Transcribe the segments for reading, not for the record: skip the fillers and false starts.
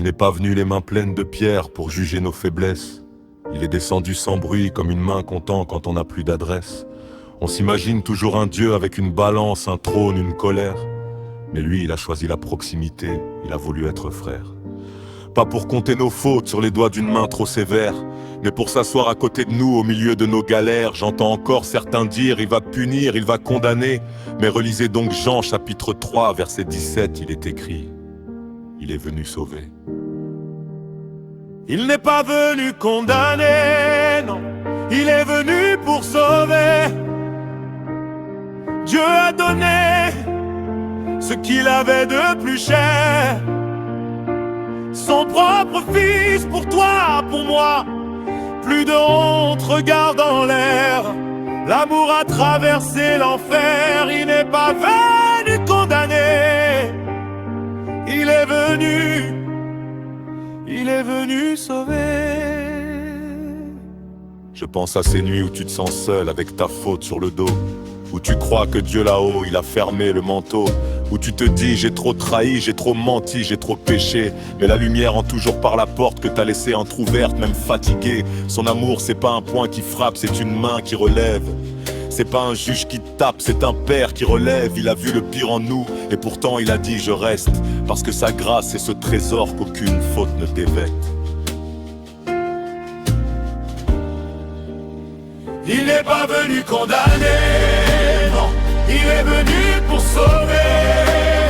n'est pas venu les mains pleines de pierres pour juger nos faiblesses. Il est descendu sans bruit comme une main comptant quand on n'a plus d'adresse. On s'imagine toujours un Dieu avec une balance, un trône, une colère. Mais lui, il a choisi la proximité, il a voulu être frère. Pas pour compter nos fautes sur les doigts d'une main trop sévère, mais pour s'asseoir à côté de nous au milieu de nos galères. J'entends encore certains dire, il va punir, il va condamner. Mais relisez donc Jean chapitre 3, verset 17, il est écrit, il est venu sauver. Il n'est pas venu condamner, non, il est venu pour sauver. Dieu a donné ce qu'il avait de plus cher, son propre fils pour toi, pour moi. Plus de honte, regarde en l'air. L'amour a traversé l'enfer. Il n'est pas venu condamner, il est venu sauver. Je pense à ces nuits où tu te sens seul avec ta faute sur le dos, où tu crois que Dieu là-haut, il a fermé le manteau, où tu te dis j'ai trop trahi, j'ai trop menti, j'ai trop péché. Mais la lumière entre toujours par la porte que t'as laissée entrouverte, même fatigué. Son amour c'est pas un poing qui frappe, c'est une main qui relève. C'est pas un juge qui tape, c'est un père qui relève. Il a vu le pire en nous, et pourtant il a dit je reste, parce que sa grâce est ce trésor qu'aucune faute ne dévête. Il n'est pas venu condamner, non, il est venu pour sauver.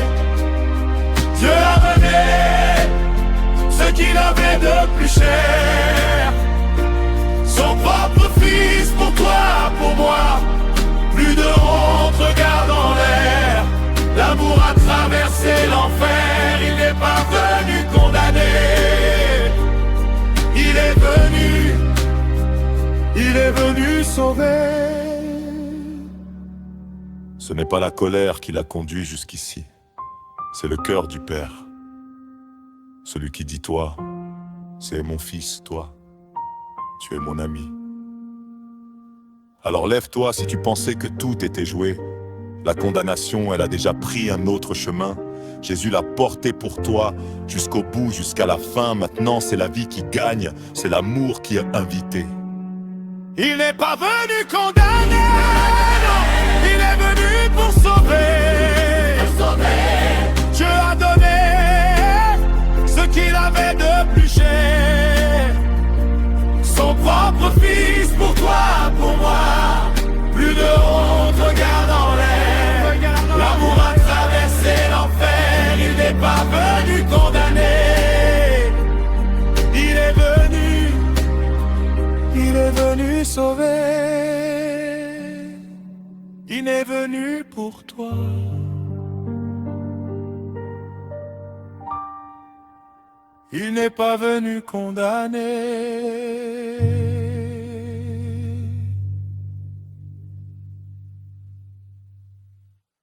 Dieu a donné ce qu'il avait de plus cher, son propre fils pour toi, pour moi. Plus de honte, regarde en l'air. L'amour a traversé l'enfer. Il n'est pas venu condamner, il est venu sauver. Ce n'est pas la colère qui l'a conduit jusqu'ici, c'est le cœur du Père. Celui qui dit toi, c'est mon fils, toi, tu es mon ami. Alors lève-toi si tu pensais que tout était joué. La condamnation, elle a déjà pris un autre chemin. Jésus l'a porté pour toi, jusqu'au bout, jusqu'à la fin. Maintenant c'est la vie qui gagne, c'est l'amour qui est invité. Il n'est pas venu condamner, non, il est venu pour sauver. Dieu a donné ce qu'il avait de plus cher, son propre fils pour toi, pour moi. Plus de honte, regarde en l'air. L'amour a traversé l'enfer. Il n'est pas venu condamner, il est venu sauver. Il est venu pour toi. Il n'est pas venu condamner.